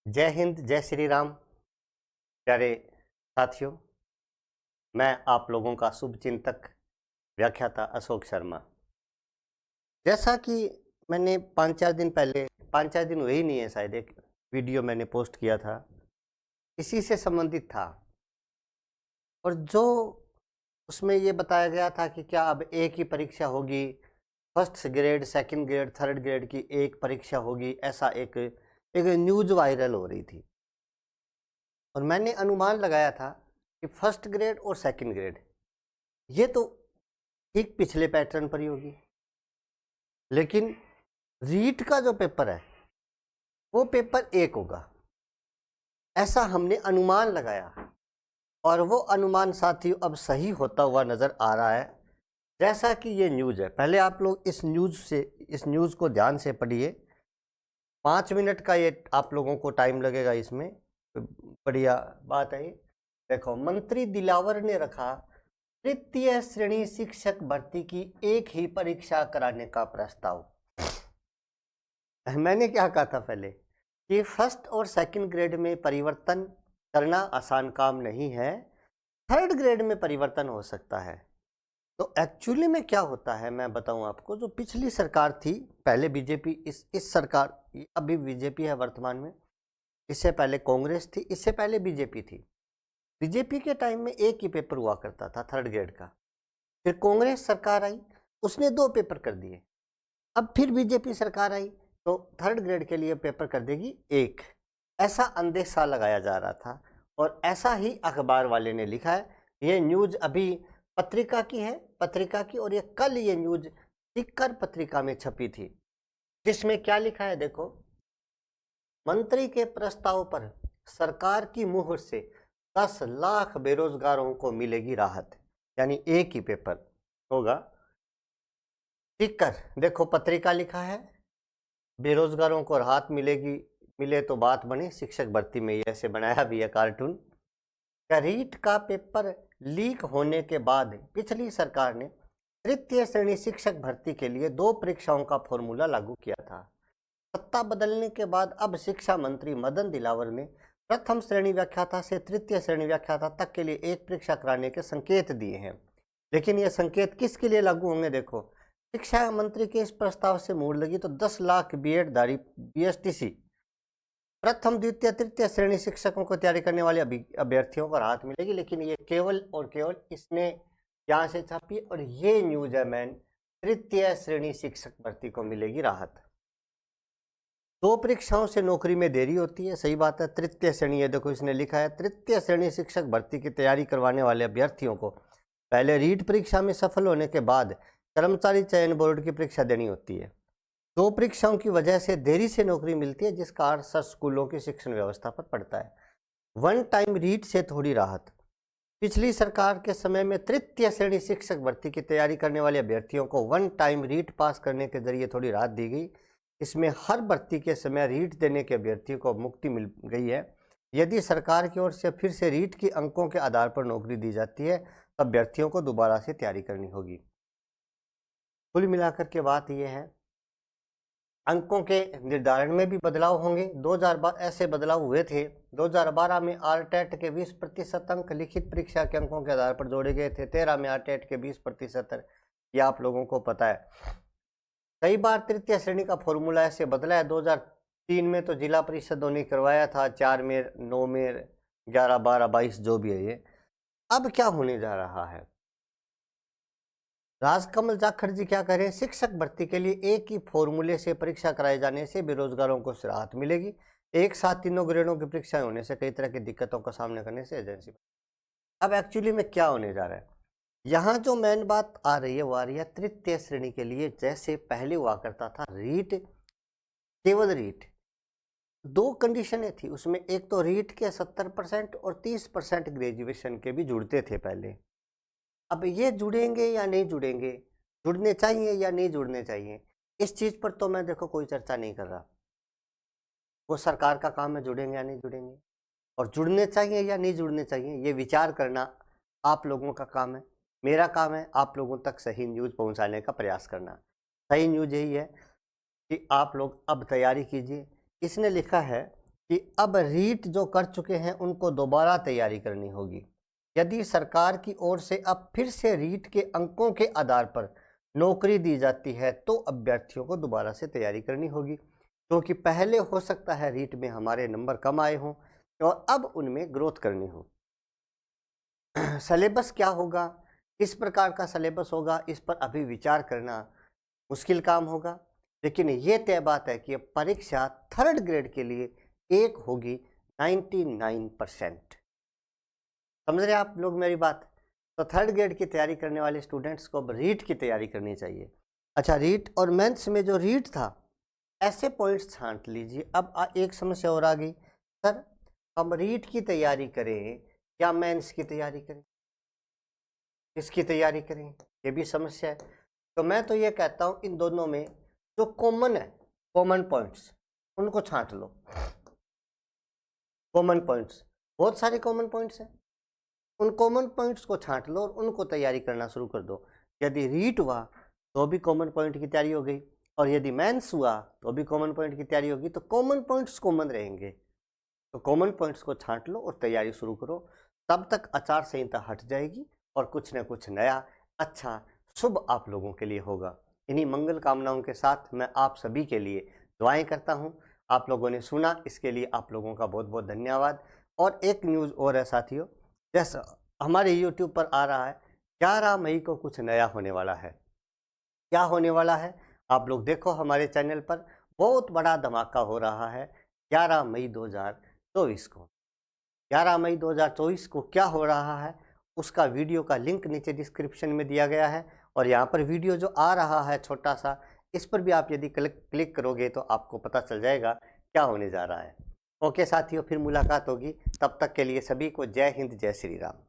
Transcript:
जय हिंद, जय श्री राम। प्यारे साथियों, मैं आप लोगों का शुभचिंतक व्याख्याता अशोक शर्मा। जैसा कि मैंने 5-4 दिन हुए ही नहीं है शायद, एक वीडियो मैंने पोस्ट किया था, इसी से संबंधित था। और जो उसमें ये बताया गया था कि क्या अब एक ही परीक्षा होगी, first grade, second grade, third grade की एक परीक्षा होगी, ऐसा एक न्यूज़ वायरल हो रही थी। और मैंने अनुमान लगाया था कि फर्स्ट ग्रेड और सेकंड ग्रेड ये तो ठीक पिछले पैटर्न पर ही होगी, लेकिन रीट का जो पेपर है वो पेपर एक होगा, ऐसा हमने अनुमान लगाया। और वो अनुमान साथियों अब सही होता हुआ नज़र आ रहा है। जैसा कि ये न्यूज़ है, पहले आप लोग इस न्यूज़ को ध्यान से पढ़िए। 5 मिनट का ये आप लोगों को टाइम लगेगा, इसमें बढ़िया बात है। देखो, मंत्री दिलावर ने रखा तृतीय श्रेणी शिक्षक भर्ती की एक ही परीक्षा कराने का प्रस्ताव। मैंने क्या कहा था पहले कि फर्स्ट और सेकंड ग्रेड में परिवर्तन करना आसान काम नहीं है, थर्ड ग्रेड में परिवर्तन हो सकता है। तो एक्चुअली में क्या होता है मैं बताऊं आपको। जो पिछली सरकार थी, पहले बीजेपी, इस सरकार, अभी बीजेपी है वर्तमान में, इससे पहले कांग्रेस थी, इससे पहले बीजेपी थी। बीजेपी के टाइम में एक ही पेपर हुआ करता था थर्ड ग्रेड का। फिर कांग्रेस सरकार आई, उसने 2 पेपर कर दिए। अब फिर बीजेपी सरकार आई तो थर्ड ग्रेड के लिए पेपर कर देगी एक, ऐसा अंदेशा लगाया जा रहा था। और ऐसा ही अखबार वाले ने लिखा है। ये न्यूज़ अभी पत्रिका की, और ये कल ये न्यूज़ टिक्कर पत्रिका में छपी थी, जिसमें क्या लिखा है देखो। मंत्री के प्रस्ताव पर सरकार की मुहर से 10 लाख बेरोजगारों को मिलेगी राहत, यानी एक ही पेपर होगा। टिक्कर देखो, पत्रिका लिखा है, बेरोजगारों को राहत मिलेगी, मिले तो बात बने। शिक्षक भर्ती में ये ऐसे बनाया भी है कार्टून। रीट का पेपर लीक होने के बाद पिछली सरकार ने तृतीय श्रेणी शिक्षक भर्ती के लिए 2 परीक्षाओं का फॉर्मूला लागू किया था। सत्ता बदलने के बाद अब शिक्षा मंत्री मदन दिलावर ने प्रथम श्रेणी व्याख्याता से तृतीय श्रेणी व्याख्याता तक के लिए एक परीक्षा कराने के संकेत दिए हैं। लेकिन ये संकेत किसके लिए लागू होंगे देखो। शिक्षा मंत्री के इस प्रस्ताव से मोहर लगी तो 10 लाख बीएडधारी बीएसटीसी प्रथम, द्वितीय, तृतीय श्रेणी शिक्षकों को तैयारी करने वाले अभ्यर्थियों को राहत मिलेगी। लेकिन ये केवल और केवल इसने यहाँ से छापी, और ये न्यूज है मैन, तृतीय श्रेणी शिक्षक भर्ती को मिलेगी राहत। 2 परीक्षाओं से नौकरी में देरी होती है, सही बात है। तृतीय श्रेणी, ये देखो इसने लिखा है, तृतीय श्रेणी शिक्षक भर्ती की तैयारी करवाने वाले अभ्यर्थियों को पहले रीट परीक्षा में सफल होने के बाद कर्मचारी चयन बोर्ड की परीक्षा देनी होती है। 2 परीक्षाओं की वजह से देरी से नौकरी मिलती है, जिसका असर स्कूलों की शिक्षण व्यवस्था पर पड़ता है। वन टाइम रीट से थोड़ी राहत। पिछली सरकार के समय में तृतीय श्रेणी शिक्षक भर्ती की तैयारी करने वाले अभ्यर्थियों को वन टाइम रीट पास करने के जरिए थोड़ी राहत दी गई। इसमें हर भर्ती के समय रीट देने के अभ्यर्थियों को मुक्ति मिल गई है। यदि सरकार की ओर से फिर से रीट की अंकों के आधार पर नौकरी दी जाती है तो अभ्यर्थियों को दोबारा से तैयारी करनी होगी। कुल मिलाकर के बात यह है, अंकों के निर्धारण में भी बदलाव होंगे। 2012 ऐसे बदलाव हुए थे। 2012 में आरटेट के 20% अंक लिखित परीक्षा के अंकों के आधार पर जोड़े गए थे। 13 में आरटेट के 20%, ये आप लोगों को पता है। कई बार तृतीय श्रेणी का फॉर्मूला ऐसे बदला है। 2003 में तो जिला परिषदों ने करवाया था, 4 में, 9 में, 11, 12, 22 जो भी है ये। अब क्या होने जा रहा है, राजकमल जाखड़ जी क्या कह रहे हैं, शिक्षक भर्ती के लिए एक ही फॉर्मूले से परीक्षा कराए जाने से बेरोजगारों को राहत मिलेगी। एक साथ तीनों ग्रेडों की परीक्षाएं होने से कई तरह की दिक्कतों का सामना करने से एजेंसी। अब एक्चुअली में क्या होने जा रहा है, यहाँ जो मेन बात आ रही है वो आ रही है तृतीय श्रेणी के लिए। जैसे पहले हुआ करता था रीट, केवल रीट, 2 कंडीशनें थी उसमें। एक तो रीट के 70% और 30% ग्रेजुएशन के भी जुड़ते थे पहले। अब ये जुड़ेंगे या नहीं जुड़ेंगे, जुड़ने चाहिए या नहीं जुड़ने चाहिए, इस चीज़ पर तो मैं देखो कोई चर्चा नहीं कर रहा। वो सरकार का काम है जुड़ेंगे या नहीं जुड़ेंगे, और जुड़ने चाहिए या नहीं जुड़ने चाहिए ये विचार करना आप लोगों का काम है। मेरा काम है आप लोगों तक सही न्यूज़ पहुंचाने का प्रयास करना। सही न्यूज़ यही है कि आप लोग अब तैयारी कीजिए। इसने लिखा है कि अब रीट जो कर चुके हैं उनको दोबारा तैयारी करनी होगी। यदि सरकार की ओर से अब फिर से रीट के अंकों के आधार पर नौकरी दी जाती है तो अभ्यर्थियों को दोबारा से तैयारी करनी होगी, क्योंकि पहले हो सकता है रीट में हमारे नंबर कम आए हों और अब उनमें ग्रोथ करनी हो। सिलेबस क्या होगा, किस प्रकार का सिलेबस होगा, इस पर अभी विचार करना मुश्किल काम होगा, लेकिन ये तय बात है कि परीक्षा थर्ड ग्रेड के लिए एक होगी 99%। समझ रहे आप लोग मेरी बात? तो थर्ड ग्रेड की तैयारी करने वाले स्टूडेंट्स को अब रीट की तैयारी करनी चाहिए। अच्छा, रीट और मेंस में जो रीट था ऐसे पॉइंट्स छांट लीजिए। अब एक समस्या और आ गई, सर हम रीट की तैयारी करें या मेंस की तैयारी करें, किसकी तैयारी करें, ये भी समस्या है। तो मैं तो ये कहता हूँ इन दोनों में जो कॉमन है, कॉमन पॉइंट्स उनको छांट लो। कॉमन पॉइंट्स, बहुत सारे कॉमन पॉइंट्स हैं, उन कॉमन पॉइंट्स को छांट लो और उनको तैयारी करना शुरू कर दो। यदि रीट हुआ तो भी कॉमन पॉइंट की तैयारी हो गई, और यदि मेंस हुआ तो भी कॉमन पॉइंट की तैयारी होगी, तो कॉमन पॉइंट्स कॉमन रहेंगे। तो कॉमन पॉइंट्स को छांट लो और तैयारी शुरू करो, तब तक आचार संहिता हट जाएगी और कुछ न कुछ नया अच्छा शुभ आप लोगों के लिए होगा। इन्हीं मंगल कामनाओं के साथ मैं आप सभी के लिए दुआएं करता हूं। आप लोगों ने सुना, इसके लिए आप लोगों का बहुत बहुत धन्यवाद। और एक न्यूज़ और है साथियों, जैसा हमारे YouTube पर आ रहा है 11 मई को कुछ नया होने वाला है। क्या होने वाला है आप लोग देखो, हमारे चैनल पर बहुत बड़ा धमाका हो रहा है 11 मई 2024 को। 11 मई 2024 को क्या हो रहा है उसका वीडियो का लिंक नीचे डिस्क्रिप्शन में दिया गया है, और यहाँ पर वीडियो जो आ रहा है छोटा सा, इस पर भी आप यदि क्लिक करोगे तो आपको पता चल जाएगा क्या होने जा रहा है। ओके साथियों, फिर मुलाकात होगी, तब तक के लिए सभी को जय हिंद, जय श्री राम।